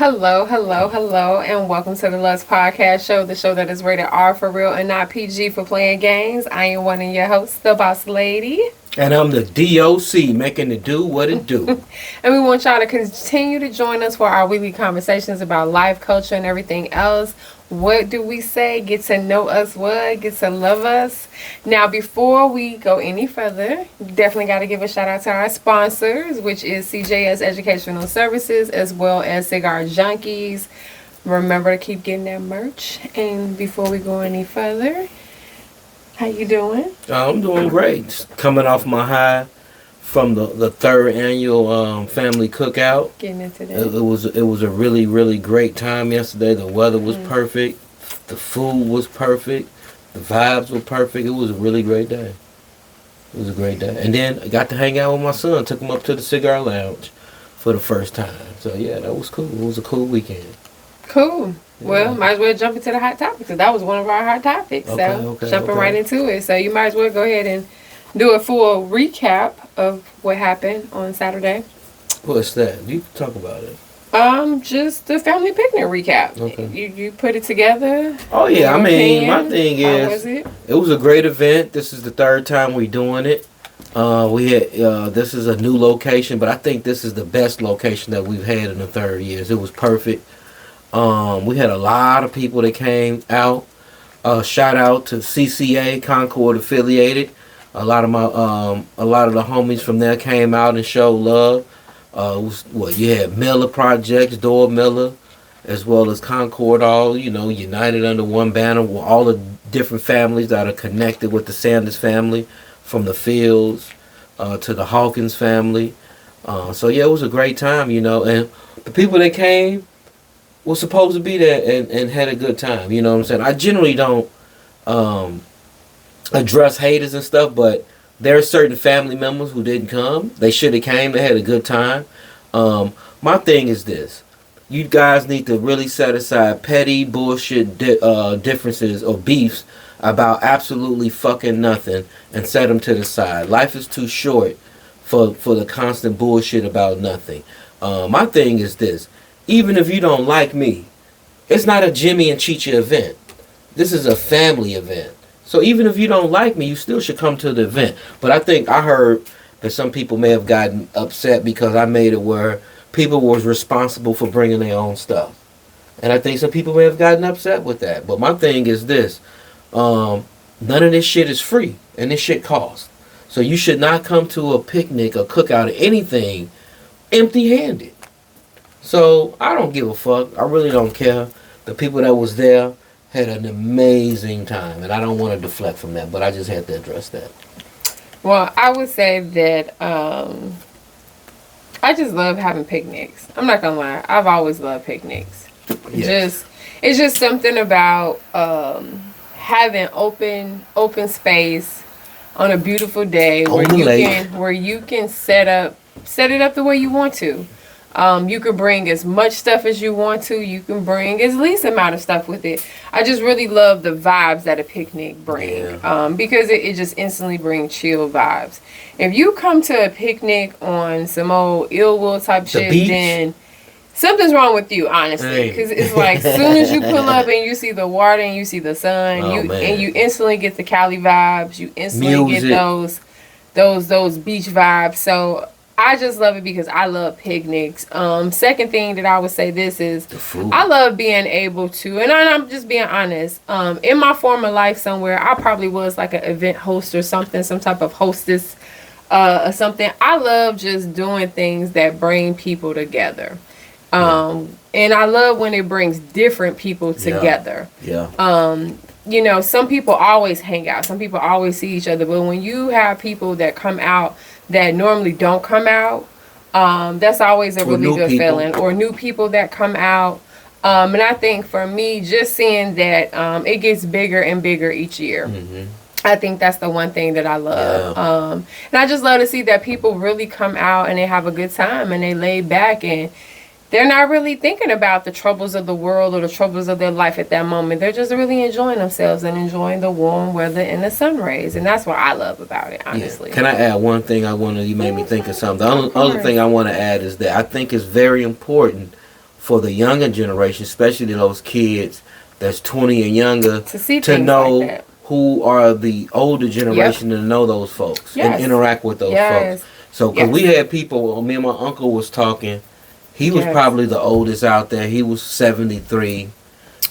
Hello, and welcome to the Lust Podcast Show, the show that is rated R for real and not PG for playing games. I am one of your hosts, the Boss Lady. And I'm the D.O.C, making it do what it do. And we want y'all to continue to join us for our weekly conversations about life, culture, and everything else. What do we say? Get to know us what? Get to love us. Now, before we go any further, definitely got to give a shout out to our sponsors, which is CJS Educational Services, as well as Cigar Junkies. Remember to keep getting that merch. And before we go any further, how you doing? I'm doing great. Just coming off my high from the third annual family cookout. Getting into that. It was a really great time yesterday. The weather was perfect. The food was perfect. The vibes were perfect. It was a really great day. It was a great day. And then I got to hang out with my son. Took him up to the Cigar Lounge for the first time. So yeah, that was cool. It was a cool weekend. Cool. Yeah. Well, might as well jump into the hot topic because that was one of our hot topics. Jumping right into it. So you might as well go ahead and do a full recap of what happened on Saturday. What's that? You can talk about it. Just the family picnic recap. Okay. You put it together. Oh yeah, I mean, my thing is, how was it? It was a great event. This is the third time we're doing it. We had this is a new location, but I think this is the best location that we've had in the 30 years. It was perfect. We had a lot of people that came out. Shout out to CCA, Concord affiliated. A lot of the homies from there came out and showed love. You had Miller Projects, Dora Miller, as well as Concord, all united under one banner. All the different families that are connected with the Sanders family, from the Fields to the Hawkins family. So yeah, it was a great time, and the people that came was supposed to be there and had a good time. You know what I'm saying? I generally don't address haters and stuff, but there are certain family members who didn't come. They should have came. They had a good time. My thing is this. You guys need to really set aside petty bullshit differences or beefs about absolutely fucking nothing and set them to the side. Life is too short for the constant bullshit about nothing. My thing is this. Even if you don't like me, it's not a Jimmy and Chicha event. This is a family event. So even if you don't like me, you still should come to the event. But I heard that some people may have gotten upset because I made it where people was responsible for bringing their own stuff. And I think some people may have gotten upset with that. But my thing is this. None of this shit is free. And this shit costs. So you should not come to a picnic or cookout or anything empty-handed. So I don't give a fuck. I really don't care. The people that was there had an amazing time, and I don't want to deflect from that, but I just had to address that. Well, I would say that I just love having picnics. I'm not gonna lie, I've always loved picnics. Yes. It's just something about having open space on a beautiful day where you can set it up the way you want to. You can bring as much stuff as you want to. You can bring as least amount of stuff with it. I just really love the vibes that a picnic brings because it just instantly brings chill vibes. If you come to a picnic on some old ill will type shit, then something's wrong with you, honestly. Because it's like as soon as you pull up and you see the water and you see the sun, and you instantly get the Cali vibes. You instantly get those beach vibes. So I just love it because I love picnics. Second thing that I would say this is I love being able to, and I'm just being honest, in my former life somewhere, I probably was like an event host or something, some type of hostess or something. I love just doing things that bring people together. And I love when it brings different people together. Some people always hang out. Some people always see each other. But when you have people that come out that normally don't come out, that's always a really good feeling. Or new people that come out. And I think for me, just seeing that it gets bigger and bigger each year. Mm-hmm. I think that's the one thing that I love. And I just love to see that people really come out and they have a good time and they lay back and they're not really thinking about the troubles of the world or the troubles of their life at that moment. They're just really enjoying themselves and enjoying the warm weather and the sun rays. And that's what I love about it, honestly. Can I add one thing? You made me think of something. The other thing I want to add is that I think it's very important for the younger generation, especially those kids that's 20 and younger, to see to things know like that. who are the older generation and know those folks and interact with those folks. So, because we had people, me and my uncle was talking, he was probably the oldest out there. He was 73.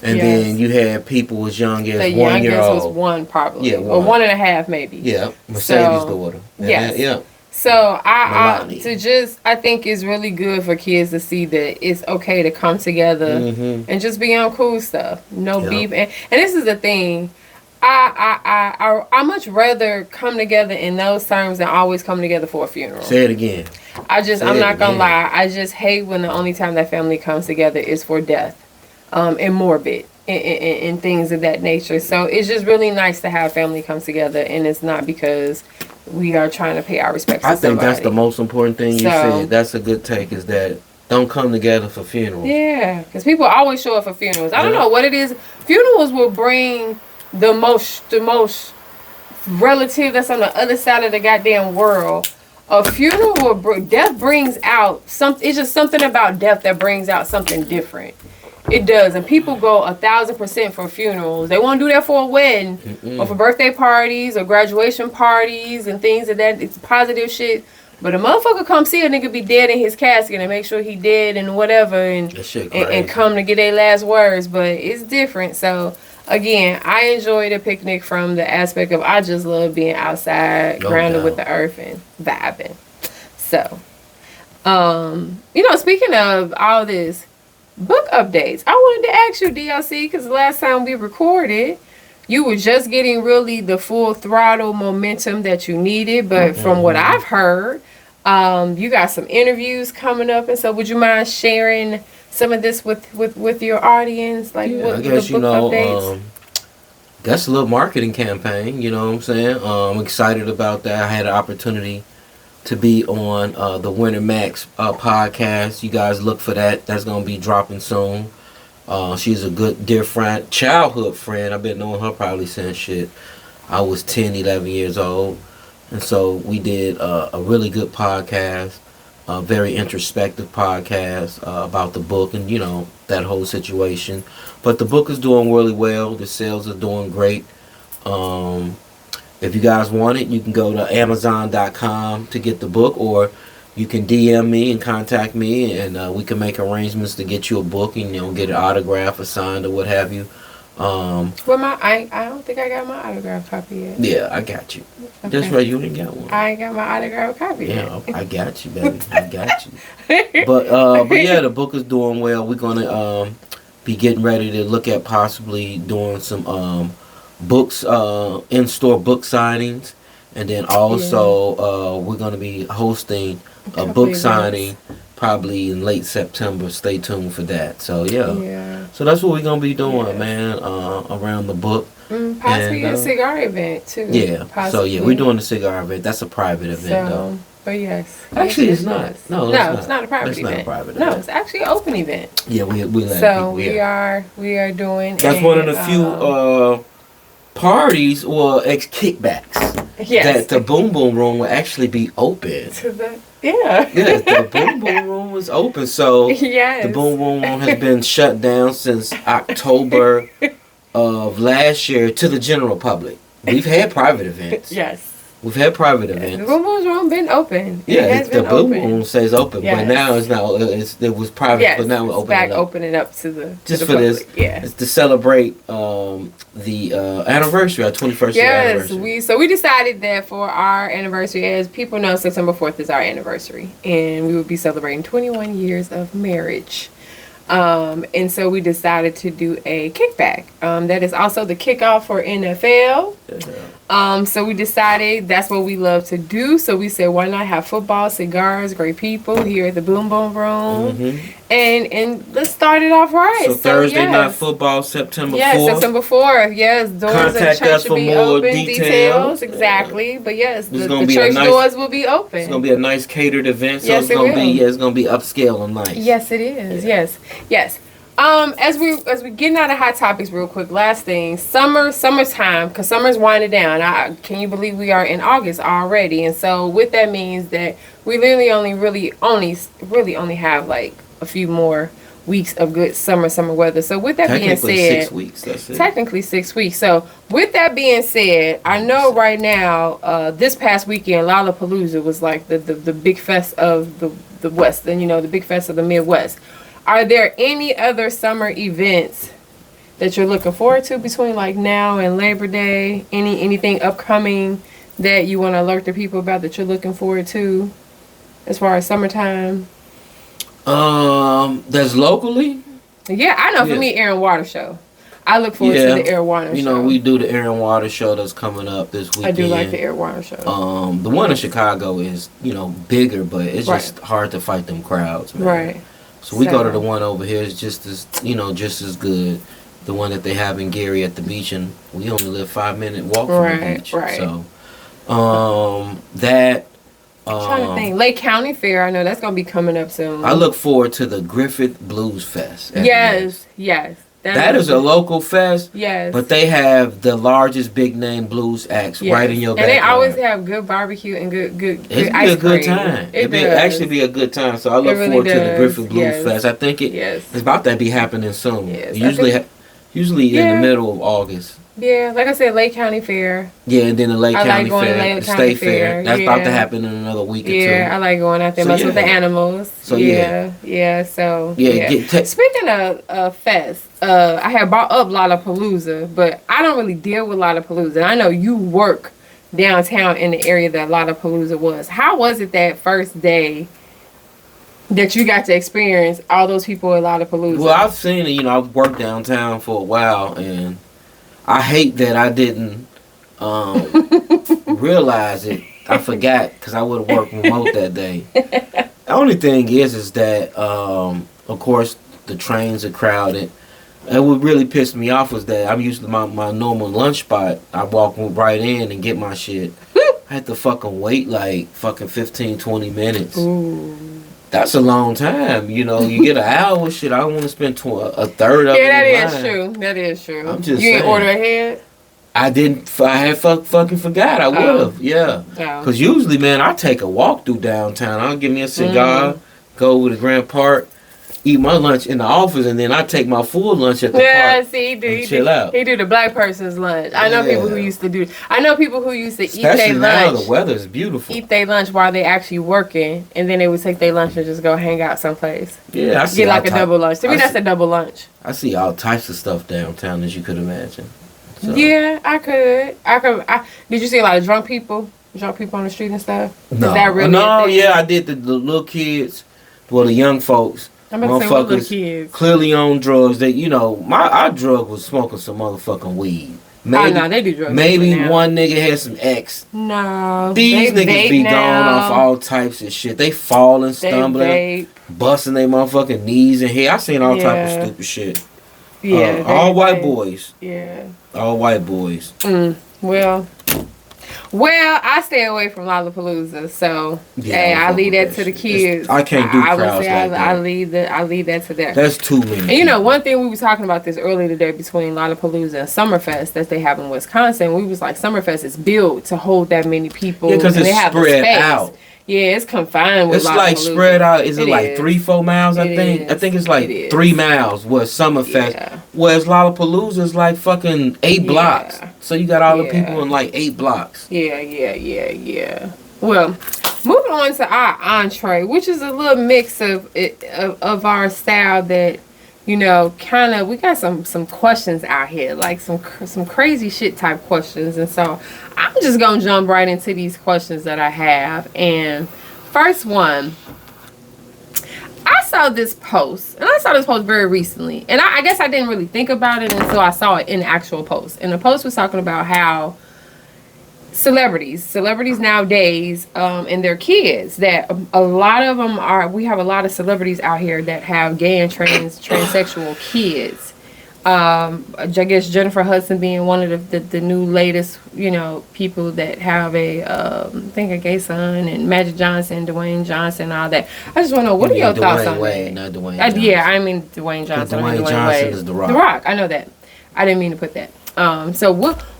And then you had people as young as the 1 year old. Was one probably. Yeah, or 1.5 maybe. Yeah, Mercedes' daughter. Yeah. So I think it's really good for kids to see that it's okay to come together and just be on cool stuff. No beef. And this is the thing. I much rather come together in those terms than always come together for a funeral. Say it again. I'm not gonna lie. I just hate when the only time that family comes together is for death, and morbid and things of that nature. So it's just really nice to have family come together, and it's not because we are trying to pay our respects to somebody. I think that's the most important thing you said. That's a good take, is that don't come together for funerals. Yeah, because people always show up for funerals. I don't know what it is. Funerals will bring the most relative that's on the other side of the goddamn world. A funeral death brings out something. It's just something about death that brings out something different. It does, and people go 1,000% for funerals. They want to do that for a wedding, or for birthday parties, or graduation parties, and things of that. It's positive shit. But a motherfucker come see a nigga be dead in his casket and make sure he dead and whatever, and come to get their last words. But it's different. So again, I enjoy the picnic from the aspect of I just love being outside, grounded with the earth and vibing. So, speaking of all this. Book updates. I wanted to ask you, D.O.C, because the last time we recorded, you were just getting really the full throttle momentum that you needed. But from what I've heard, you got some interviews coming up. And so would you mind sharing some of this with your audience? Like, what I guess, the book updates? That's a little marketing campaign. You know what I'm saying? I'm excited about that. I had an opportunity to be on the Winter Max podcast. You guys look for that. That's going to be dropping soon. She's a good, dear friend, childhood friend. I've been knowing her probably since I was 10, 11 years old. And so we did a really good podcast, a very introspective podcast about the book and, that whole situation. But the book is doing really well. The sales are doing great. If you guys want it, you can go to Amazon.com to get the book, or you can DM me and contact me, and we can make arrangements to get you a book and get an autograph or signed or what have you. Well, I don't think I got my autograph copy yet. Yeah, I got you. Okay. That's right, you ain't got one. I ain't got my autograph copy yet. Yeah, I got you, baby. I got you. But yeah, the book is doing well. We're gonna be getting ready to look at possibly doing some books, in-store book signings, and then also we're going to be hosting a book signing probably in late September. Stay tuned for that. So so that's what we're going to be doing, man, around the book. Possibly a cigar event too. We're doing the cigar event. That's a private event though. But yes. Actually, it's not. No, it's not a private event. No, it's actually an open event. Yeah, we let so we are doing. That's one of the few parties or kickbacks that the Boom Boom Room will actually be open. The Boom Boom Room was open, so the Boom Boom Room has been shut down since October of last year to the general public. We've had private events. We've had private events. The Boom Boom Room been open. The Boom Boom Room stays open, but now it's not. It was private, but now we're opening up to the just to for public. this. It's to celebrate the anniversary, our 21st year anniversary. We decided that for our anniversary, as people know, September 4th is our anniversary, and we will be celebrating 21 years of marriage. And so we decided to do a kickback. That is also the kickoff for NFL. So we decided that's what we love to do. So we said, why not have football, cigars, great people here at the Boom Boom Room, and let's start it off right. So Thursday night football, September 4th. Yes, September 4th. Yes, doors Contact of the church us for will be more open. Details. Exactly. But yes, the church doors will be open. It's gonna be a nice catered event. So it's gonna be upscale and nice. Yes, it is. Yes. As we getting out of hot topics real quick, last thing, summertime, because summer's winding down. Can you believe we are in August already? And so what that means that we literally only have like a few more weeks of good summer weather. So with that being Technically said, 6 weeks. That's it. technically 6 weeks. So with that being said, I know right now, this past weekend, Lollapalooza was like the big fest of the West, and the big fest of the Midwest. Are there any other summer events that you're looking forward to between like now and Labor Day? Anything upcoming that you want to alert the people about that you're looking forward to as far as summertime? That's locally. Yeah, I know. For me, Air and Water Show. I look forward to the Air and Water show. We do the Air and Water show that's coming up this weekend. I do like the Air and Water show. The one in Chicago is bigger, but it's just hard to fight them crowds, man. Right. So we go to the one over here. It's just as just as good. The one that they have in Gary at the beach, and we only live 5-minute walk from the beach. Right. So, that. I'm trying to think. Lake County Fair. I know that's gonna be coming up soon. I look forward to the Griffith Blues Fest. Yes. That is a local fest. Yes. But they have the largest big name blues acts right in your backyard. And they always have good barbecue and good It'd be a good time. It'd actually be a good time. So I look forward to the Griffith Blues Fest. I think it's about to be happening soon. Yes. Usually in the middle of August. Yeah, like I said, Lake County Fair. Yeah, and then the Lake County Fair, the State Fair. That's about to happen in another week or two. Yeah, I like going out there, mess with the animals. So speaking of fest, I had brought up Lollapalooza, but I don't really deal with Lollapalooza. And I know you work downtown in the area that Lollapalooza was. How was it that first day that you got to experience all those people at Lollapalooza? Well, I've seen it. I've worked downtown for a while, and I hate that I didn't realize it. I forgot because I would have worked remote that day. The only thing is that, of course, the trains are crowded. And what really pissed me off was that I'm used to my normal lunch spot. I walk right in and get my shit. I had to fucking wait like fucking 15, 20 minutes. Ooh. That's a long time. You get an hour. Shit, I don't want to spend a third of it. Yeah, that is true. I'm just saying. You ain't order ahead? I didn't. I had fucking forgot. I would have. Yeah. Because usually, man, I take a walk through downtown. I'll give me a cigar, go over to Grand Park, eat my lunch in the office, and then I take my full lunch at the park. See, he chill out. He do the black person's lunch. I know people who used to do. I know people who used to eat their lunch. Now the weather is beautiful. Eat their lunch while they actually working, and then they would take their lunch and just go hang out someplace. Yeah, I see. Get like a double lunch. To me, that's a double lunch. I see all types of stuff downtown as you could imagine. So. Yeah, I could. Did you see a lot of drunk people on the street and stuff? No, I did the little kids, the young folks. Motherfuckers clearly on drugs. They, our drug was smoking some motherfucking weed. Maybe, they do drugs. Maybe one nigga had some X. No, these niggas be going off all types of shit. They falling, stumbling, busting their motherfucking knees and head. I seen all type of stupid shit. Yeah, all white boys. Yeah, all white boys. Well, I stay away from Lollapalooza, so I leave that to the kids. I can't do crowds like that. I leave that to them. That's too many. And one thing we were talking about this earlier today between Lollapalooza and Summerfest that they have in Wisconsin. We was like, Summerfest is built to hold that many people. Yeah, because it's spread out. Yeah, it's confined with It's like spread out. Is it like 3-4 miles, I think? I think it's like 3 miles was Summerfest. Yeah. Whereas Lollapalooza is like fucking 8 blocks. So you got all the people in like 8 blocks. Yeah. Well, moving on to our entree, which is a little mix of our style that, kind of, we got some questions out here, like some crazy shit type questions. And so I'm just going to jump right into these questions that I have. And first one, I saw this post very recently. And I guess I didn't really think about it until I saw it in the actual post. And the post was talking about how celebrities nowadays and their kids, that a lot of them we have a lot of celebrities out here that have gay and transsexual kids. I guess Jennifer Hudson being one of the new latest, people that have I think a gay son, and Magic Johnson, Dwayne Johnson, all that. I just want to know, what are your thoughts on that? Not Dwayne Johnson. Yeah, I mean Dwayne Johnson. Dwayne Johnson is The Rock. The Rock, I know that. I didn't mean to put that. So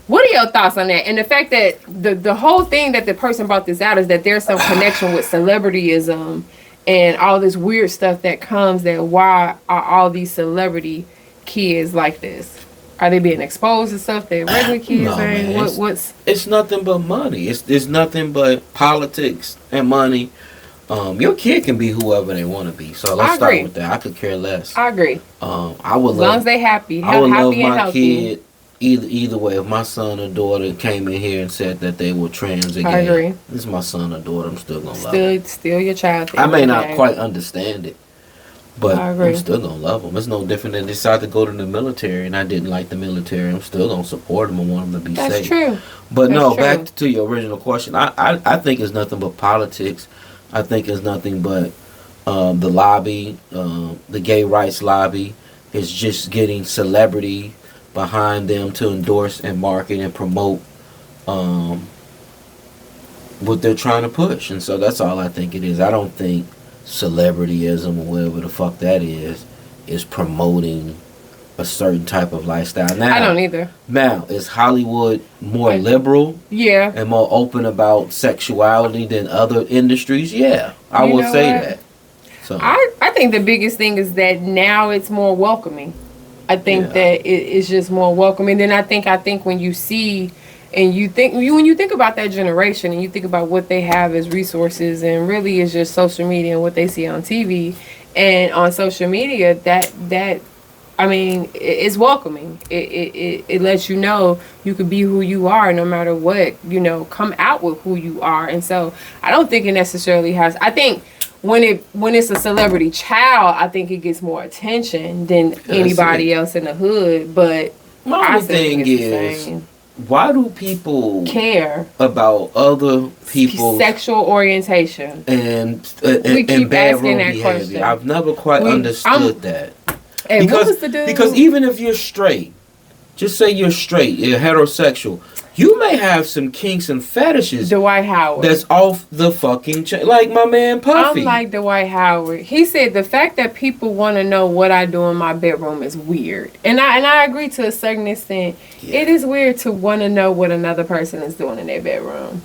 what are your thoughts on that? And the fact that the whole thing that the person brought this out is that there's some connection with celebrityism and all this weird stuff that comes. That why are all these celebrity kids like this? Are they being exposed to stuff that regular kids No, ain't? man. What's It's nothing but money. It's nothing but politics and money. Your kid can be whoever they want to be. So let's start with that. I could care less. I agree. I would as long as they happy, I would love happy my and healthy. kid either way. If my son or daughter came in here and said that they were trans again, I agree. This is my son or daughter. I'm still gonna love them. Still your child. I may not quite understand it, but I agree. I'm still gonna love them. It's no different than decide to go to the military, and I didn't like the military. I'm still gonna support them and want them to be safe. That's true. But That's no, true. back to your original question. I think it's nothing but politics. I think it's nothing but the lobby, the gay rights lobby, is just getting celebrity behind them to endorse and market and promote what they're trying to push. And so that's all I think it is. I don't think celebrityism or whatever the fuck that is promoting a certain type of lifestyle. Now, I don't either. Now, is Hollywood more liberal? Yeah. And more open about sexuality than other industries? Yeah, I will say that. So I think the biggest thing is that now it's more welcoming. I think that it's just more welcoming. Then I think when you see and when you think about that generation and you think about what they have as resources, and really it's just social media and what they see on TV and on social media, that I mean, it's welcoming. It lets you know you could be who you are no matter what, come out with who you are. And so I don't think it necessarily has, I think when it's a celebrity child, I think it gets more attention than anybody else in the hood. But my only thing is, why do people care about other people's sexual orientation and keep bad asking room that behavior? question. I've never quite understood that. Hey, because even if you're straight, just say you're straight, you're heterosexual, you may have some kinks and fetishes. Dwight Howard. That's off the fucking chain. Like my man Puffy. I'm like Dwight Howard. He said the fact that people want to know what I do in my bedroom is weird. And I agree to a certain extent. Yeah. It is weird to want to know what another person is doing in their bedroom.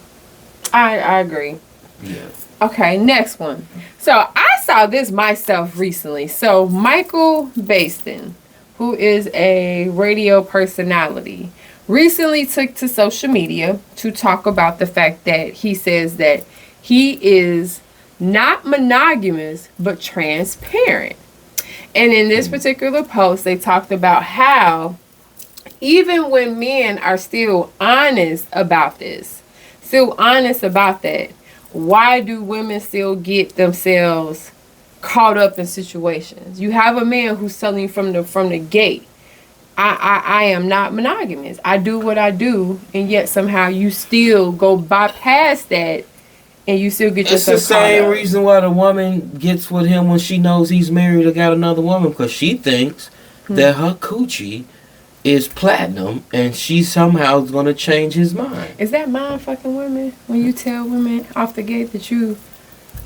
I agree. Yeah. Okay, next one. So I saw this myself recently. So Michael Baston, who is a radio personality, recently took to social media to talk about the fact that he says that he is not monogamous but transparent. And in this particular post, they talked about how even when men are still honest about this, still honest about that, why do women still get themselves caught up in situations? You have a man who's telling you from the gate, I am not monogamous. I do what I do, and yet somehow you still go bypass that, and you still get yourself caught up. It's the same reason why the woman gets with him when she knows he's married or got another woman, because she thinks that her coochie is platinum, and she somehow is going to change his mind. Is that mind fucking women? When you tell women off the gate that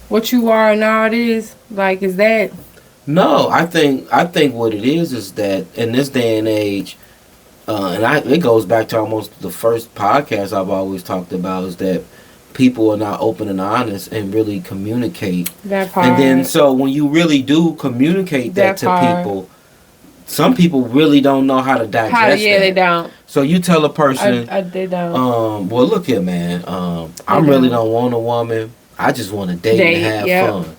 what you are and all it is, like, is that? No, I think what it is that in this day and age, it goes back to almost the first podcast I've always talked about, is that people are not open and honest and really communicate. That part. And then so when you really do communicate that to people, some people really don't know how to digest that. They don't. So you tell a person, they don't. Well, look here, man. I really don't want a woman. I just want to date and have fun.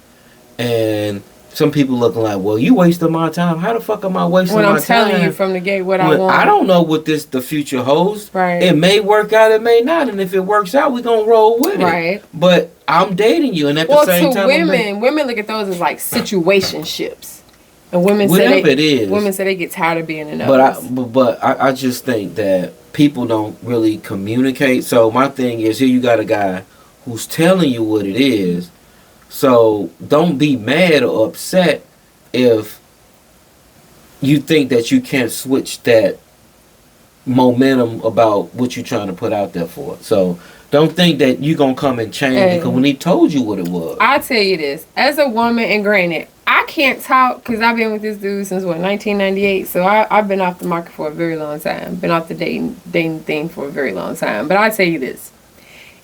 And some people looking like, well, you wasting my time. How the fuck am I wasting my time? When I'm telling you from the gate what I want. I don't know what the future holds. Right. It may work out, it may not. And if it works out, we're going to roll with it. Right. But I'm dating you. And at the same time, women look at those as like situationships. And women say they get tired of being in those. But I just think that people don't really communicate. So my thing is, here you got a guy who's telling you what it is. So don't be mad or upset if you think that you can't switch that momentum about what you're trying to put out there for. So don't think that you're going to come and change because when he told you what it was. I'll tell you this. As a woman, and granted, I can't talk because I've been with this dude since, 1998. So I've been off the market for a very long time. Been off the dating thing for a very long time. But I'll tell you this.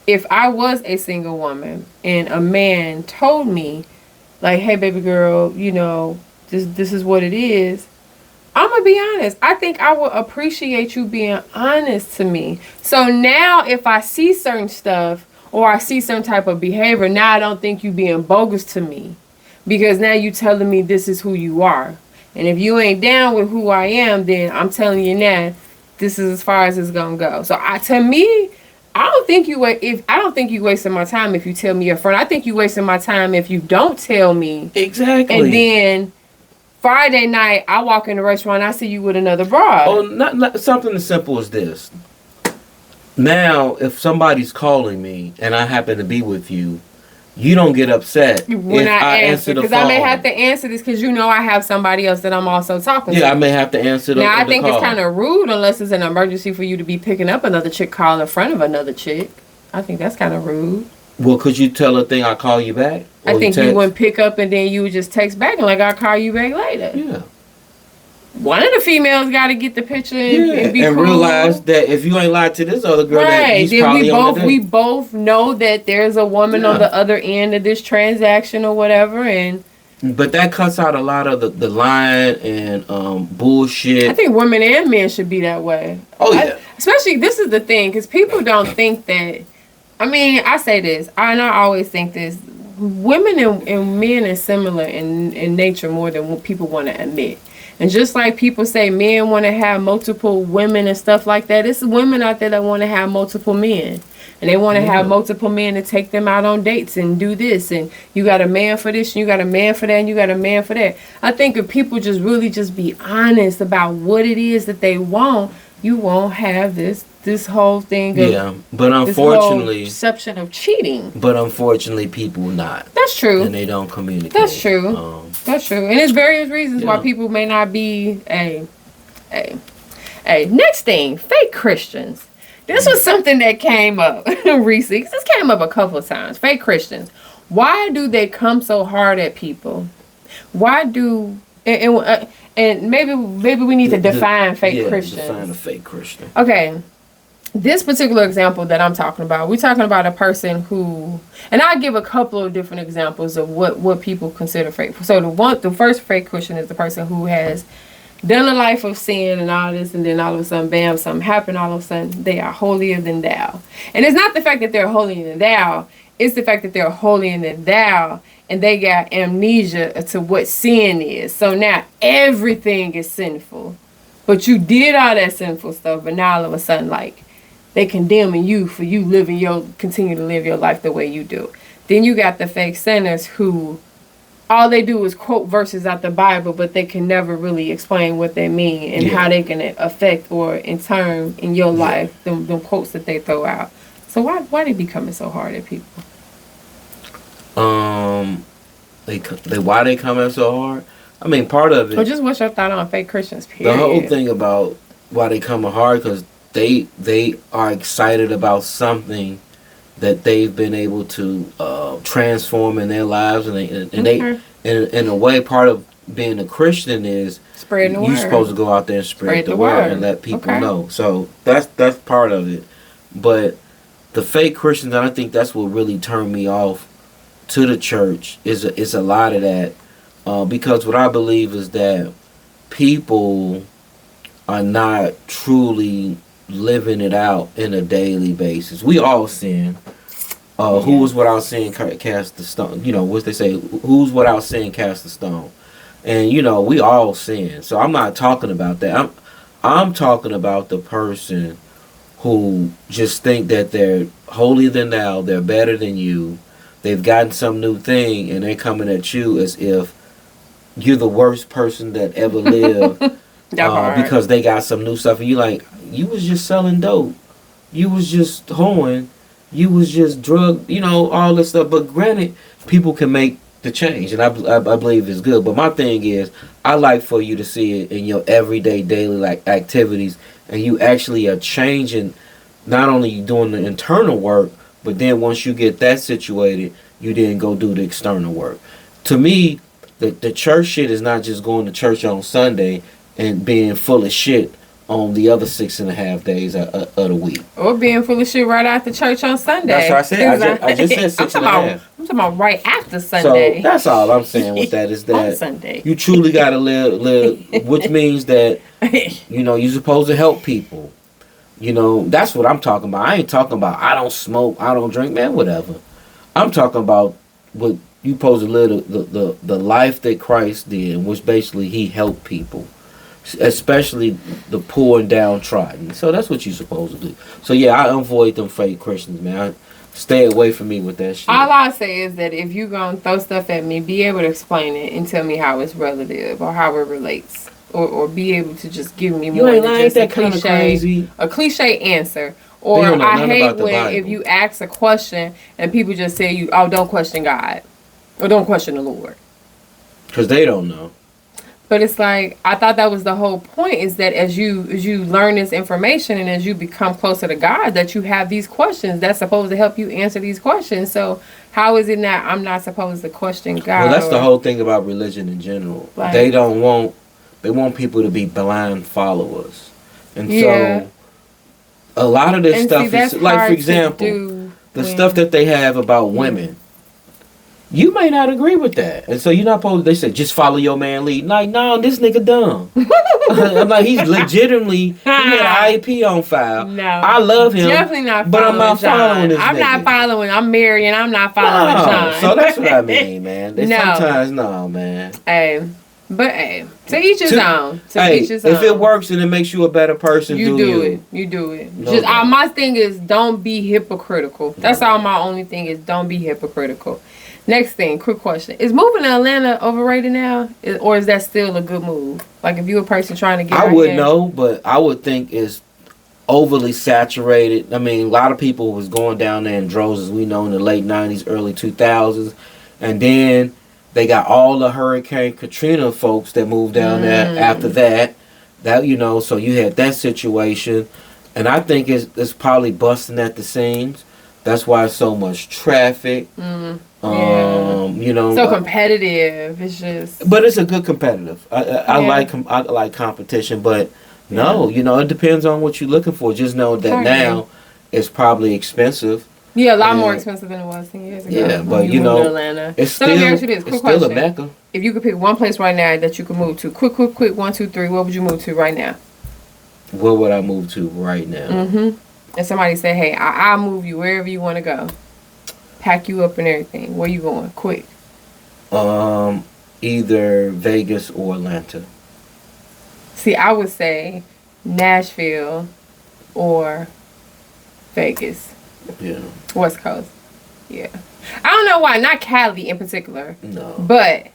If I was a single woman and a man told me like, hey, baby girl, you know, this is what it is. I'm going to be honest. I think I would appreciate you being honest to me. So now if I see certain stuff or I see some type of behavior, now I don't think you being bogus to me. Because now you telling me this is who you are. And if you ain't down with who I am, then I'm telling you now, this is as far as it's going to go. So to me, I don't think you wasting my time if you tell me up front. I think you wasting my time if you don't tell me. Exactly. And then Friday night, I walk in the restaurant, I see you with another broad. Oh, not something as simple as this. Now, if somebody's calling me and I happen to be with you, you don't get upset when I answer the phone. Because I may have to answer this because you know I have somebody else that I'm also talking to. Yeah, I may have to answer the call. Now, I think it's kind of rude unless it's an emergency for you to be picking up another chick call in front of another chick. I think that's kind of rude. Well, could you tell a thing I'll call you back? I think you wouldn't pick up and then you would just text back and like, I'll call you back later. Yeah. One of the females got to get the picture and be and cool. Realize that if you ain't lied to this other girl, that he's then probably we both know that there's a woman on the other end of this transaction or whatever, and but that cuts out a lot of the lying and bullshit. I think women and men should be that way. Oh yeah. Especially, this is the thing, because people don't think that. I mean, I say this, and I always think this. Women and men are similar in nature more than what people want to admit. And just like people say men want to have multiple women and stuff like that, it's women out there that want to have multiple men. And they want to have multiple men to take them out on dates and do this. And you got a man for this, and you got a man for that, and you got a man for that. I think if people just really just be honest about what it is that they want, you won't have this whole thing of but unfortunately this whole perception of cheating. But unfortunately people not. That's true. And they don't communicate. That's true. That's true. And there's various reasons why people may not be a next thing, fake Christians. This was something that came up recently. This came up a couple of times. Fake Christians. Why do they come so hard at people? Why do and maybe we need to define fake Christians. Define a fake Christian. Okay. This particular example that I'm talking about, we're talking about a person who, and I'll give a couple of different examples of what people consider fake. So the first fake Christian is the person who has done a life of sin and all this, and then all of a sudden, bam, something happened. All of a sudden, they are holier than thou. And it's not the fact that they're holier than thou. It's the fact that they're holier than thou, and they got amnesia to what sin is. So now everything is sinful. But you did all that sinful stuff, but now all of a sudden, like, they condemning you for you continue to live your life the way you do. Then you got the fake sinners who all they do is quote verses out the Bible, but they can never really explain what they mean and how they can affect or in turn in your life them quotes that they throw out. So why they becoming so hard at people? Why they coming so hard? I mean, part of it. Well, just what's your thought on fake Christians? Period. The whole thing about why they coming hard because they are excited about something that they've been able to transform in their lives, and they in a way, part of being a Christian is spreading the word. You're supposed to go out there and spread the word and let people know. So that's part of it. But the fake Christians, and I think that's what really turned me off to the church is a lot of that, because what I believe is that people are not truly living it out in a daily basis. We all sin. Who's without sin cast the stone. You know what they say? Who's without sin cast the stone. And we all sin. So I'm not talking about that. I'm talking about the person who just think that they're holier than thou. They're better than you. They've gotten some new thing, and they're coming at you as if you're the worst person that ever lived. Because they got some new stuff, and you like, you was just selling dope, you was just hoeing, you was just drug, all this stuff. But granted, people can make the change, and I believe it's good. But my thing is, I like for you to see it in your everyday, daily activities, and you actually are changing. Not only you doing the internal work, but then once you get that situated, you then go do the external work. To me, the church shit is not just going to church on Sunday and being full of shit on the other 6.5 days of the week. Or being full of shit right after church on Sunday. That's what I said. I just said 6.5. I'm talking about right after Sunday. So that's all I'm saying with that is that on Sunday. you truly got to live, which means that, you know, you're supposed to help people. You know, that's what I'm talking about. I ain't talking about I don't smoke, I don't drink, man, whatever. I'm talking about what you supposed to live the life that Christ did, which basically he helped people, especially the poor and downtrodden. So that's what you're supposed to do. So yeah, I avoid them fake Christians, man. Stay away from me with that shit. All I say is that if you gonna throw stuff at me, be able to explain it and tell me how it's relative or how it relates. Or be able to just give me more than just a cliche answer. Or I hate when if you ask a question and people just say you, oh, don't question God or don't question the Lord, because they don't know. But it's like I thought that was the whole point, is that as you learn this information and as you become closer to God, that you have these questions that's supposed to help you answer these questions. So how is it that I'm not supposed to question God? Well, that's the whole thing about religion in general. Like, they want people to be blind followers. And so a lot of this stuff is, like, for example, the stuff that they have about women. You may not agree with that. And so you're not supposed to, they say, just follow your man lead. Like, no, this nigga dumb. I'm like, he's legitimately, he had an IEP on file. No. I love him. Definitely not following but I'm not following this I'm nigga. not following, I'm marrying, I'm not following John. So that's what I mean, man. Sometimes, no, man. But to each his own. To each his own. If it works and it makes you a better person, you do it. You do it. No just my thing is, don't be hypocritical. That's all. My only thing is, don't be hypocritical. Next thing, quick question: is moving to Atlanta overrated now, or is that still a good move? Like if you a person trying to get, I wouldn't know, but I would think it's overly saturated. I mean, a lot of people was going down there in droves, as we know, in the late '90s, early 2000s, and then they got all the Hurricane Katrina folks that moved down there after that. That, you know, so you had that situation. And I think it's probably busting at the seams. That's why it's so much traffic. You know, so competitive. It's just, but it's a good competitive. I like competition, but no, you know, it depends on what you're looking for. Just know that now it's probably expensive. Yeah, a lot more expensive than it was 10 years ago. Yeah, but you know, it's still, let me ask you this. Quick question. Still a Mecca. If you could pick one place right now that you could move to, quick, 1, 2, 3, what would you move to right now? Where would I move to right now? And somebody say, hey, I'll move you wherever you want to go. Pack you up and everything. Where you going? Quick. Either Vegas or Atlanta. See, I would say Nashville or Vegas. Yeah. West Coast. Yeah. I don't know why. Not Cali in particular. No. But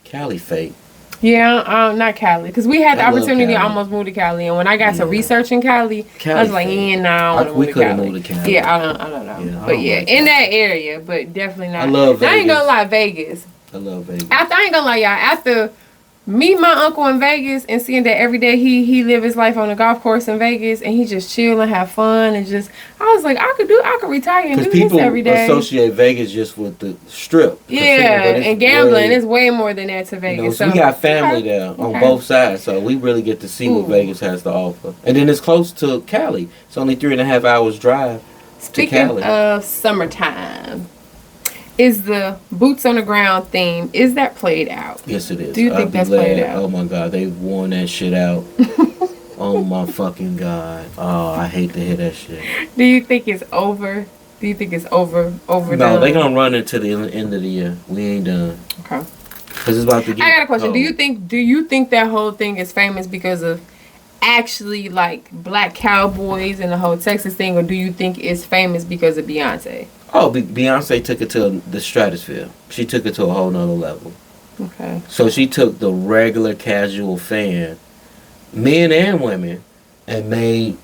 Cali fake. Yeah, not Cali. Because we had the opportunity to almost move to Cali. And when I got to researching Cali I was like, no, I don't want to move to Cali. We couldn't move to Cali. Yeah, I don't know. Yeah, but yeah, in that area. But definitely not. I love Vegas. I ain't going to lie, Vegas. I love Vegas. I ain't going to lie, y'all. After meeting my uncle in Vegas and seeing that every day he live his life on a golf course in Vegas and he just chill and have fun and just, I was like, I could retire and do this every day. People associate Vegas just with the strip. Yeah, and gambling. It's way more than that to Vegas. You know, so we got family there on both sides, so we really get to see what Vegas has to offer. And then it's close to Cali. It's only 3.5 hours drive to Cali. Speaking of summertime, is the boots on the ground theme, is that played out? Yes, it is. Do you think that's played out? Oh my God, they've worn that shit out. Oh my fucking God. Oh, I hate to hear that shit. Do you think it's over? Do you think it's over? No, they're gonna run into the end of the year. We ain't done. Okay. Cause it's about to get. I got a question. Do you think that whole thing is famous because of actually like black cowboys and the whole Texas thing, or do you think it's famous because of Beyonce? Oh, Beyonce took it to the stratosphere. She took it to a whole nother level. Okay. So she took the regular casual fan, men and women, and made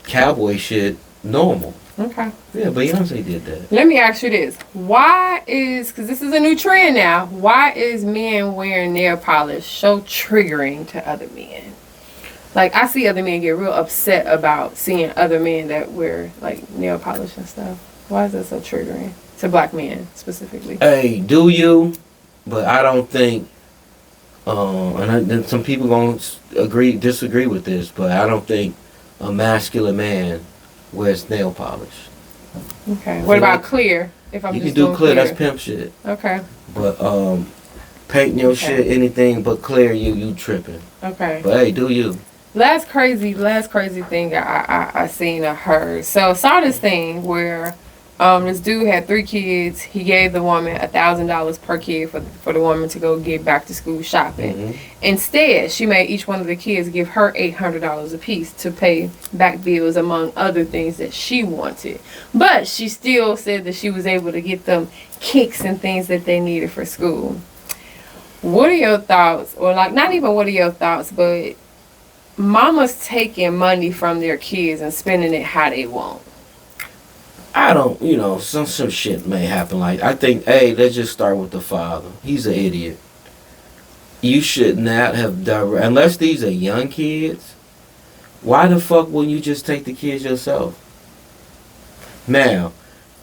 cowboy shit normal. Okay. Yeah, Beyonce did that. Let me ask you this. Because this is a new trend now, why is men wearing nail polish so triggering to other men? Like, I see other men get real upset about seeing other men that wear, like, nail polish and stuff. Why is that so triggering? To black men, specifically. Hey, do you? But I don't think Then some people gonna disagree with this, but I don't think a masculine man wears nail polish. Okay. What about clear? If I'm you just can do doing clear, that's pimp shit. Okay. But painting your shit anything but clear, you tripping. Okay. But hey, do you? Last crazy thing I seen or heard. So I saw this thing where this dude had 3 kids. He gave the woman $1,000 per kid for the woman to go get back to school shopping. Mm-hmm. Instead, she made each one of the kids give her $800 apiece to pay back bills, among other things that she wanted. But she still said that she was able to get them kicks and things that they needed for school. What are your thoughts? Or like, not even what are your thoughts, but mamas taking money from their kids and spending it how they want. I don't, some shit may happen. Like, I think, hey, let's just start with the father. He's an idiot. You should not have unless these are young kids. Why the fuck wouldn't you just take the kids yourself? Now,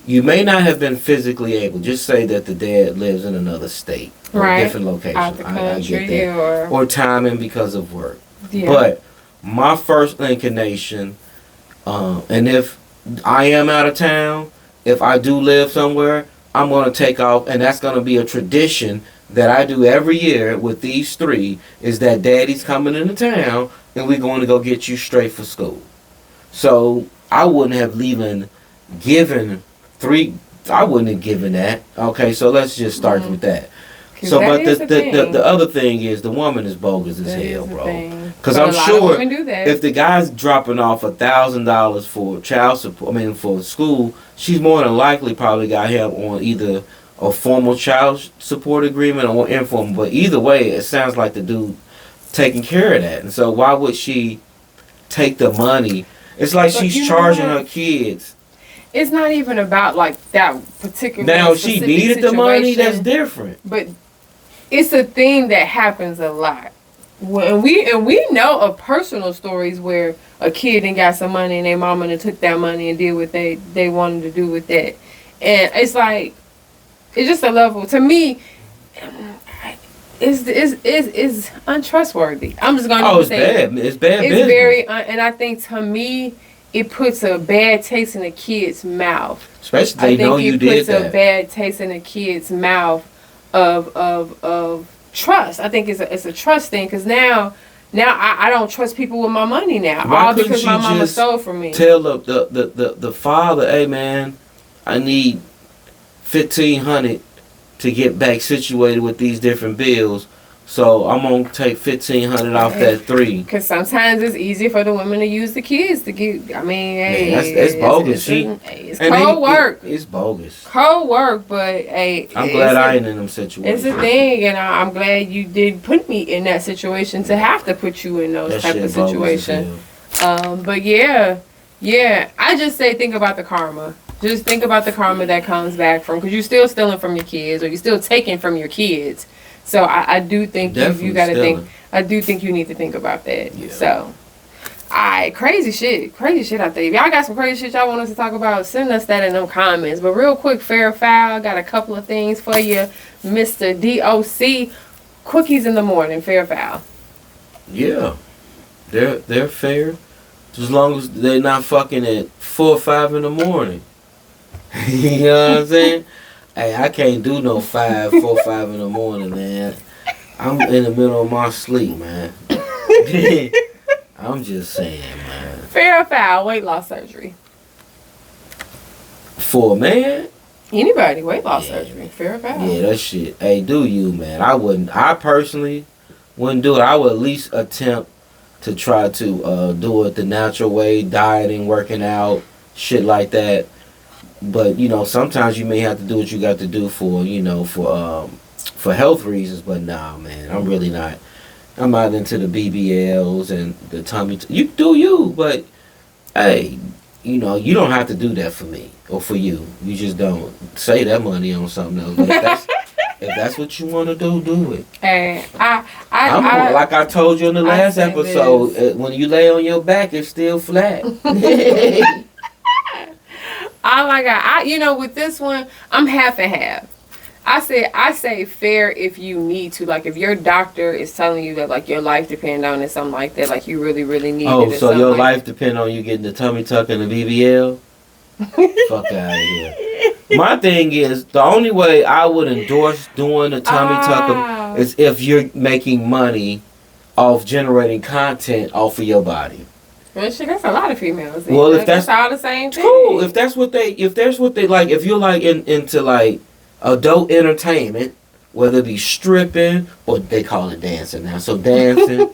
you may not have been physically able. Just say that the dad lives in another state or a different location. Out the country, I get that. Or timing because of work. Yeah. But my first inclination, and if I am out of town, if I do live somewhere, I'm going to take off, and that's going to be a tradition that I do every year with these 3, is that daddy's coming into town, and we're going to go get you straight for school. So I wouldn't have given that. Okay, so let's just start with that. So, but the other thing is the woman is bogus as hell, bro. Because I'm sure if the guy's dropping off $1,000 for child support, for school, she's more than likely probably got him on either a formal child support agreement or informal. But either way, it sounds like the dude taking care of that. And so why would she take the money? It's like she's charging her kids. It's not even about like that particular. Now, if she needed the money, that's different. But it's a thing that happens a lot. And we know of personal stories where a kid and got some money and their mama and took that money and did what they wanted to do with that. And it's like, it's just a level, to me, is untrustworthy. I'm just going to say bad. It's bad. It's very, and I think to me, it puts a bad taste in a kid's mouth. Especially if they know you did that. It puts a bad taste in a kid's mouth of trust. I think it's a trust thing, because now I don't trust people with my money now. Why all because my mama stole from me. Tell the father, hey man, I need $1,500 to get back situated with these different bills. So I'm gonna take $1,500 off that 3. Because sometimes it's easy for the women to use the kids to get. I mean, hey, that's bogus. It's cold work. It's bogus. Cold work, but hey, I'm glad I ain't in them situations. It's a thing, and I'm glad you did put me in that situation to have to put you in those type of situations. But yeah, I just say think about the karma. Just think about the karma that comes back from, because you're still stealing from your kids, or you're still taking from your kids. So I do think you got to think. I do think you need to think about that. Yeah. So, alright, crazy shit out there. If y'all got some crazy shit y'all want us to talk about, send us that in them comments. But real quick, fair or foul, got a couple of things for you, Mr. D.O.C. Quickies in the morning, fair or foul? Yeah, they're fair, as long as they're not fucking at 4 or 5 in the morning. You know what I'm saying? Hey, I can't do no 4 or 5 in the morning, man. I'm in the middle of my sleep, man. I'm just saying, man. Fair or foul, weight loss surgery? For a man? Anybody, weight loss surgery. Fair or foul? Yeah, that shit. Hey, do you, man. I personally wouldn't do it. I would at least attempt to try to do it the natural way, dieting, working out, shit like that. But, sometimes you may have to do what you got to do for health reasons. But nah, man, I'm really not. I'm not into the BBLs and the tummy. You do you, but hey, you don't have to do that for me or for you. You just don't save that money on something else. If that's what you want to do it. Hey, like I told you in the last episode, when you lay on your back, it's still flat. Oh my God! With this one, I'm half and half. I say fair if you need to. Like if your doctor is telling you that like your life depends on it, something like that, like you really, really need it. Oh, so your like life depends on you getting the tummy tuck and the BBL? Fuck out of here. My thing is, the only way I would endorse doing the tummy tuck is if you're making money off generating content off of your body. Well, shit, that's a lot of females. Then. Well, if that's all the same thing. Cool. If that's what they like, if you're like into like adult entertainment, whether it be stripping or they call it dancing now, so dancing,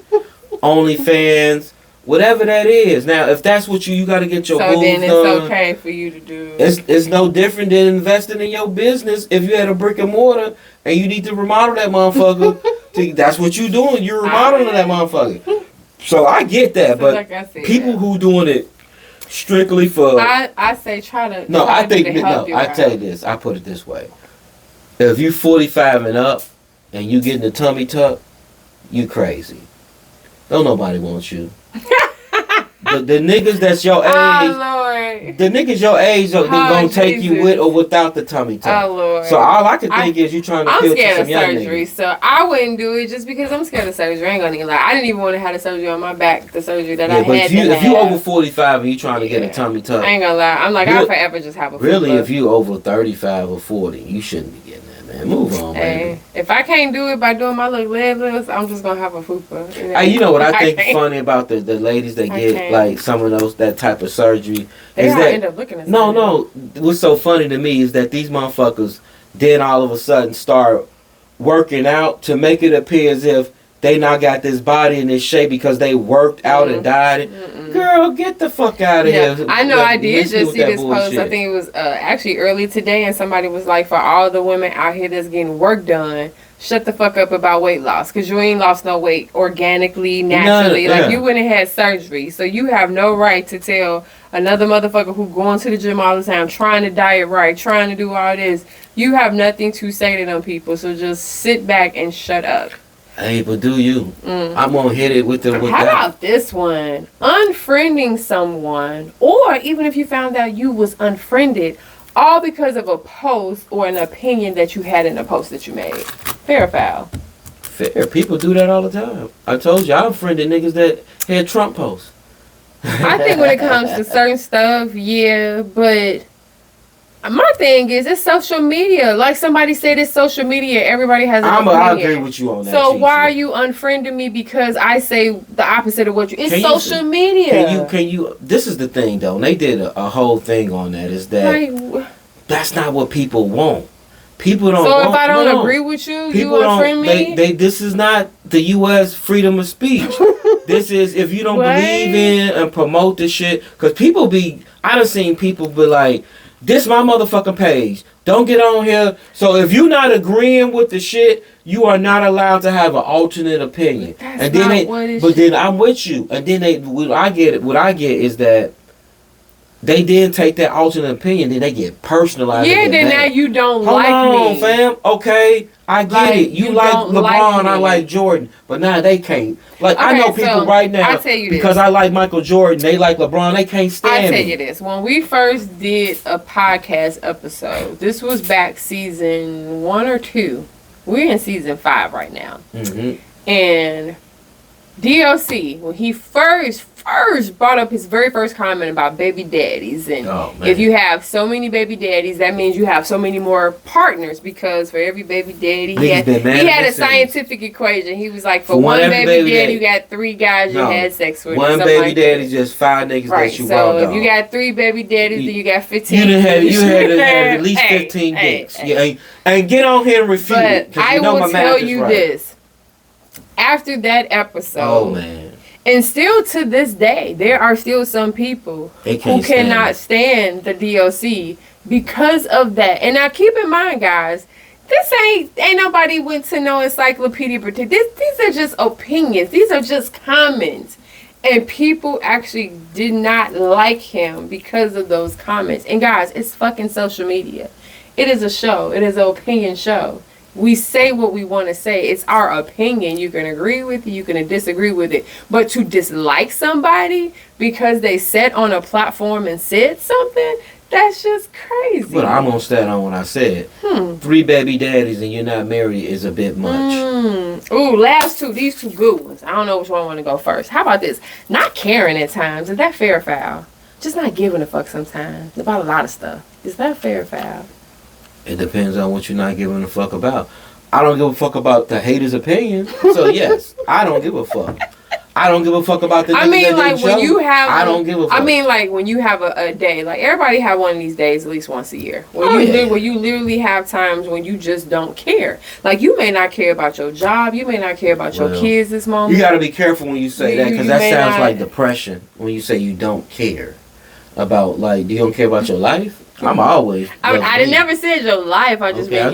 OnlyFans, whatever that is. Now, if that's what you got to get your so boobs then it's done, okay for you to do. It's no different than investing in your business. If you had a brick and mortar and you need to remodel that motherfucker, that's what you doing. You're remodeling that motherfucker. So I get that, but like I said, people who doing it strictly for I say try to. No, try I to think do the no. I tell you this. I put it this way: if you 45 and up and you getting the tummy tuck, you crazy. Don't nobody want you. The niggas that's your age, Lord. the niggas your age are gonna take you with or without the tummy tuck. Oh Lord. So all I can think is you trying to. I'm scared of young surgery, niggas. so I wouldn't do it just because I'm scared of surgery. I ain't gonna even lie. I didn't even want to have the surgery on my back. The surgery that I had. But if you over 45 and you trying to get a tummy tuck, I ain't gonna lie. I'm like I'll forever just have a. Really, if you over 35 or 40, you shouldn't be getting that. Man, move on, baby. If I can't do it by doing my little leg lifts, I'm just gonna have a fupa. Hey, you know what I think is funny about the ladies that get like some of those that type of surgery they is that end up looking at no. What's so funny to me is that these motherfuckers then all of a sudden start working out to make it appear as if they now got this body in this shape because they worked out and died. Girl, get the fuck out of here. I know. I did just see this bullshit. post. I think it was actually early today, and somebody was like, for all the women out here that's getting work done, shut the fuck up about weight loss, because you ain't lost no weight organically, naturally. Like you went and had surgery, so you have no right to tell another motherfucker who going to the gym all the time, trying to diet right, trying to do all this. You have nothing to say to them people, so just sit back and shut up. Hey, but do you? I'm gonna hit it with the. How about this one? Unfriending someone, or even if you found out you was unfriended, all because of a post or an opinion that you had in a post that you made. Fair or foul? Fair. People do that all the time. I told you, I unfriended niggas that had Trump posts. I think when it comes to certain stuff, yeah, but my thing is, it's social media. Like somebody said, it's social media. Everybody has an opinion. I agree with you on that. So why are you unfriending me because I say the opposite of what you? It's social media. Can you? This is the thing, though. And they did a whole thing on that. Is that that's not what people want. People don't. So if I don't agree with you, you unfriend me. This is not the U.S. freedom of speech. This is if you don't believe in and promote this shit. Because people be. I done seen people be like, this my motherfucking page. Don't get on here. So if you're not agreeing with the shit, you are not allowed to have an alternate opinion. But then I'm with you. And then what I get is that they then take that alternate opinion, then they get personalized. Yeah, then now you don't Hold like on, me. Fam. Okay, I get it. You like LeBron, I like Jordan. But now they can't. Like, I know people right now, I'll tell you because I like Michael Jordan, they like LeBron, they can't stand me. I'll tell you this. When we first did a podcast episode, this was back season 1 or 2. We're in season 5 right now. Mm-hmm. And D.O.C, when he first brought up his very first comment about baby daddies, and if you have so many baby daddies, that means you have so many more partners, because for every baby daddy, he had a scientific equation. He was like, for one baby daddy, you got 3 guys you had sex with. One baby daddy, just 5 niggas that you so walked if you got 3 baby daddies, then you got 15. You had at least 15 dicks. And get on here and refute it. But I will tell you this. After that episode, and still to this day, there are still some people who cannot stand the D.O.C because of that. And now keep in mind, guys, this ain't nobody went to no encyclopedia. These are just opinions. These are just comments. And people actually did not like him because of those comments. And guys, it's fucking social media. It is a show. It is an opinion show. We say what we want to say. It's our opinion. You can agree with it. You can disagree with it. But to dislike somebody because they sat on a platform and said something, That's just crazy. But I'm gonna stand on what I said. 3 baby daddies and you're not married is a bit much. Ooh, last two. These two good ones. I don't know which one I want to go first. How about this? Not caring at times. Is that fair or foul? Just not giving a fuck sometimes about a lot of stuff. Is that fair or foul? It depends on what you're not giving a fuck about. I don't give a fuck about the haters' opinion. So yes, I don't give a fuck. I don't give a fuck about the. I mean, like when you have. I don't give a fuck. I mean, like when you have a day. Like everybody have one of these days at least once a year. When you literally have times when you just don't care. Like you may not care about your job. You may not care about your kids this moment. You got to be careful when you say that because that sounds like depression. When you say you don't care about, like, you don't care about your life. I'm always. I never said your life. I just mean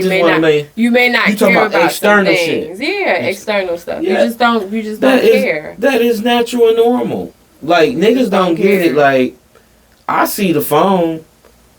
you may not care about external some things. Shit. Yeah, external stuff. Yeah. You just don't care. That is natural and normal. Like niggas don't get it. Like I see the phone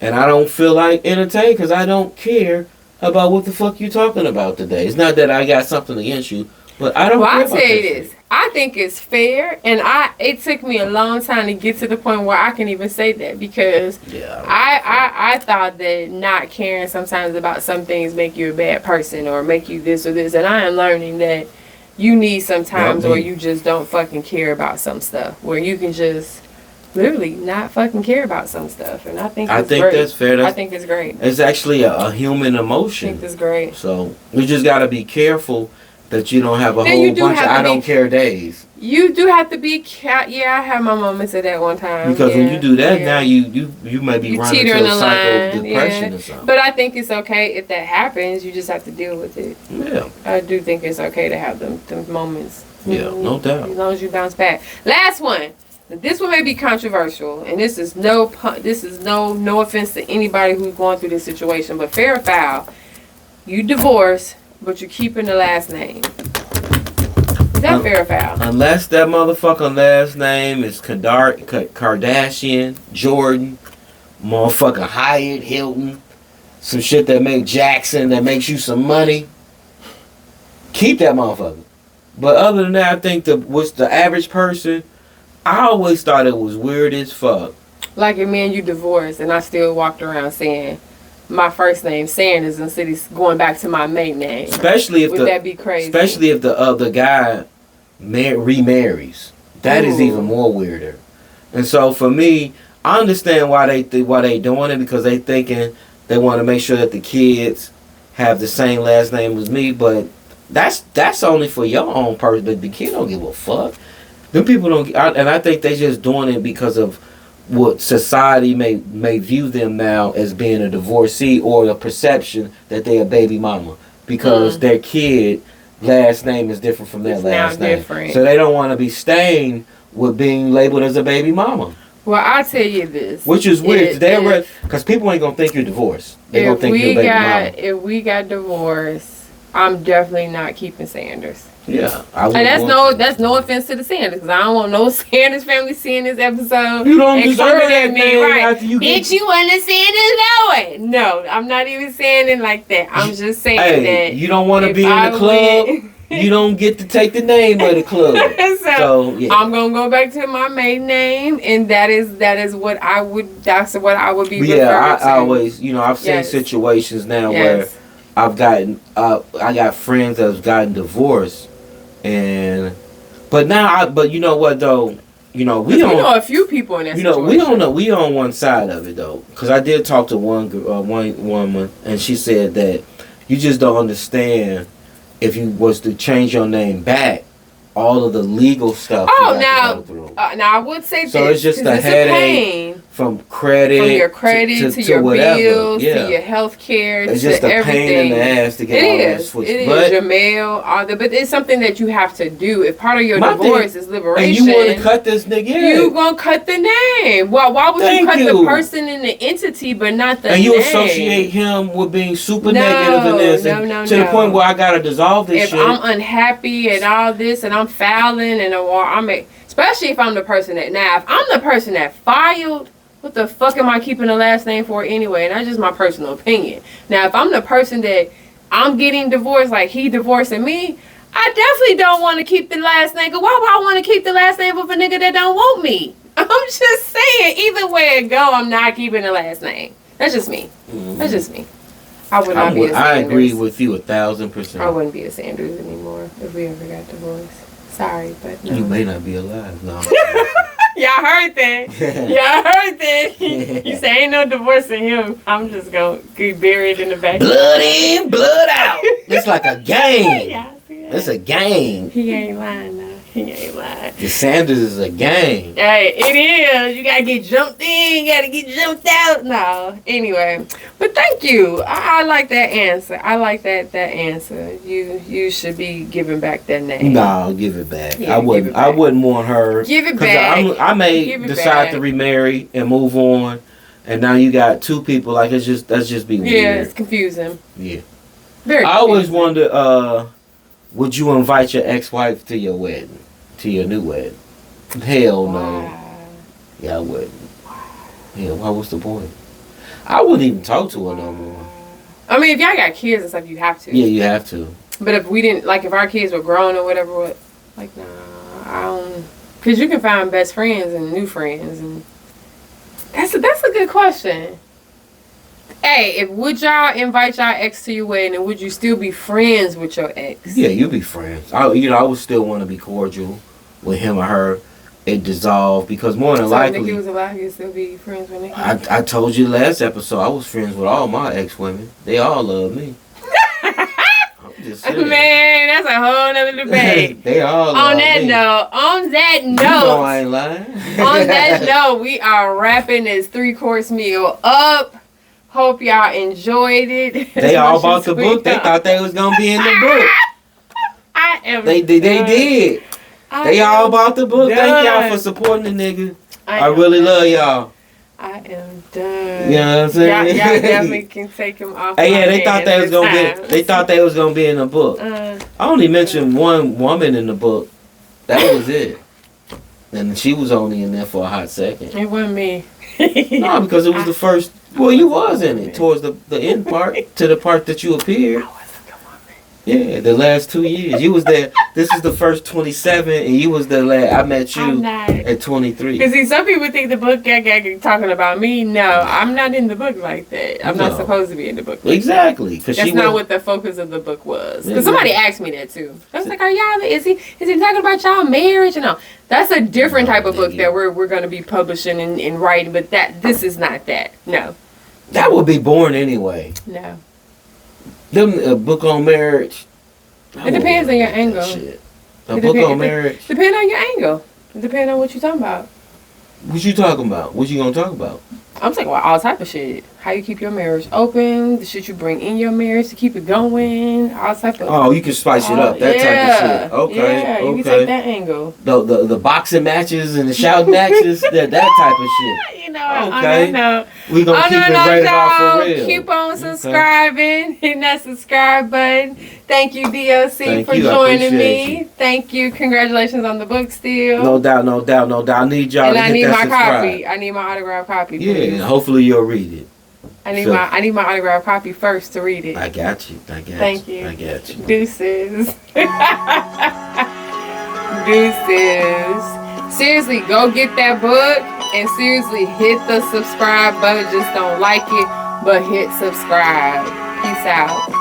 and I don't feel like entertained because I don't care about what the fuck you talking about today. It's not that I got something against you, but I don't. Well, I'll tell you this. I think it's fair, and it took me a long time to get to the point where I can even say that because I thought that not caring sometimes about some things make you a bad person or make you this or this, and I am learning that you need some times where you just don't fucking care about some stuff, where you can just literally not fucking care about some stuff, and I think that's fair. I think it's great. It's actually a human emotion. I think it's great. So you just got to be careful that you don't have a whole bunch of I don't care days. You do have to be. I had my moments of that one time. Because when you do that, now you may be running into a cycle of depression or something. But I think it's okay if that happens. You just have to deal with it. Yeah. I do think it's okay to have them moments. Yeah, no doubt. As long as you bounce back. Last one. This one may be controversial, and this is no offense to anybody who's going through this situation, but fair or foul, you divorce, but you're keeping the last name. Is that fair or foul? Unless that motherfucking last name is Kardashian, Jordan, motherfucking Hyatt, Hilton, some shit that make Jackson, that makes you some money, keep that motherfucker. But other than that, I think what's the average person, I always thought it was weird as fuck. Like if me and you divorced and I still walked around saying my first name Sanders instead of going back to my maiden name. Especially if that be crazy? Especially if the other guy remarries. That is even more weirder. And so for me, I understand why they doing it because they thinking they want to make sure that the kids have the same last name as me, but that's only for your own person. The kid don't give a fuck. Them people don't, and I think they just doing it because of what society may view them now as being a divorcee or the perception that they're a baby mama because their kid last name is different from their last name. Different. So they don't want to be stained with being labeled as a baby mama. Well, I'll tell you this. Which is weird. Because people ain't going to think you're divorced. They're going to think you're a baby mama. If we got divorced, I'm definitely not keeping Sanders. Yeah, and that's no offense to the Sanders, because I don't want no Sanders family seeing this episode. You don't deserve that name, right? Bitch, you want to Sanders? No, I'm not even saying it like that. I'm just saying that you don't want to be in the club. You don't get to take the name of the club. so yeah. I'm gonna go back to my maiden name, and that is what I would. That's what I would be. Yeah, I always, I've seen situations now where I got friends that's gotten divorced. But you know what though, we know a few people in that situation. We don't know. We on one side of it though, because I did talk to one woman, and she said that you just don't understand if you was to change your name back, all of the legal stuff. Now I would say so. It's just a headache from your credit to your whatever. Bills to your health care. It's just a pain in the ass to get all that switched. It is your mail, but it's something that you have to do. If part of your divorce is liberation, and you want to cut this nigga, you gonna cut the name. Well, why would you cut the person and the entity, but not the name? And you associate him with being super negative in this, to the point where I gotta dissolve this shit. If I'm unhappy and all this, and I'm fouling and especially if I'm the person that if I'm the person that filed, what the fuck am I keeping the last name for anyway? And that's just my personal opinion. Now, if I'm the person that I'm getting divorced, like he divorcing me, I definitely don't want to keep the last name. Why would I want to keep the last name of a nigga that don't want me? I'm just saying, either way it go, I'm not keeping the last name. That's just me. That's just me. I would not be a Sanders. I agree with you 1,000%. I wouldn't be a Sanders anymore if we ever got divorced. Sorry, but no. You may not be alive. No. Y'all heard that. Y'all heard that. You say ain't no divorcing him. I'm just going to get buried in the back. Blood in, blood out. It's like a game. Yeah, yeah. It's a game. He ain't lying now. He ain't lying. The Sanders is a game. Hey, it is. You gotta get jumped in. You gotta get jumped out. No. Anyway, but thank you. I like that answer. I like that answer. You should be giving back that name. No, give it back. Yeah, I wouldn't. I wouldn't want her. Give it back. I may decide to remarry and move on, and now you got two people. Like that's just be weird. Yeah, it's confusing. Yeah. Very. I always wonder. Would you invite your ex-wife to your wedding? To your new wedding? Hell no. Wow. Yeah, I wouldn't. Yeah, what's the point? I wouldn't even talk to her no more. I mean, if y'all got kids and stuff, you have to. Yeah, you have to. But if we didn't, like if our kids were grown or whatever, like, nah, I don't. Because you can find best friends and new friends. And that's a good question. Hey, would y'all invite y'all ex to your wedding, and would you still be friends with your ex? Yeah, you'd be friends. I would still want to be cordial with him or her. It dissolved because more than likely. Nikki was alive, you'd still be friends with Nikki? I told you last episode I was friends with all my ex-women. They all love me. I'm just saying. Man, that's a whole nother debate. They all love me. On that note. You know I ain't lying. On that note, we are wrapping this 3-course meal up. Hope y'all enjoyed it. They all bought the book. They thought they was gonna be in the book. I am. They did. They all bought the book. Thank y'all for supporting the nigga. I really love y'all. I am done. You know what I'm saying? Y'all definitely can take him off. Hey, yeah, they thought they was gonna be. They thought they was gonna be in the book. I only mentioned one woman in the book. That was it. And she was only in there for a hot second. It wasn't me. No, because it was the first. Well, you was in it towards the end part, to the part that you appeared. I wasn't the woman. Yeah, the last 2 years. You was there. This is the first 27, and you was the last. I met you at 23. Because see, some people think the book talking about me. No, I'm not in the book like that. I'm not supposed to be in the book. Exactly. That's not what the focus of the book was. Because somebody asked me that too. I was like, "Are y'all? Is he talking about y'all marriage?" And no, that's a different type of book that we're going to be publishing and writing. But this is not that. No. That would be boring anyway. No. Them a book on marriage. It depends on your angle. A book on marriage. Depends on your angle. It depends on what you're talking about. What you talking about? What you gonna talk about? I'm talking about all type of shit. How you keep your marriage open, the shit you bring in your marriage to keep it going, all type of. Oh, you can spice it up. That type of shit. Okay. Yeah, you can take that angle. The boxing matches and the shout matches, that type of shit. You know, okay. No. We gonna keep it rated off for real. Keep on subscribing. Hit that subscribe button. Thank you, D.O.C. for joining me. Thank you. Congratulations on the book still. No doubt. I need y'all to hit that subscribe. Copy. I need my autographed copy. Please. Yeah, hopefully you'll read it. I need my autographed copy first to read it. I got you. Thank you. I got you. Deuces. Deuces. Seriously, go get that book and seriously hit the subscribe button. Just don't like it, but hit subscribe. Peace out.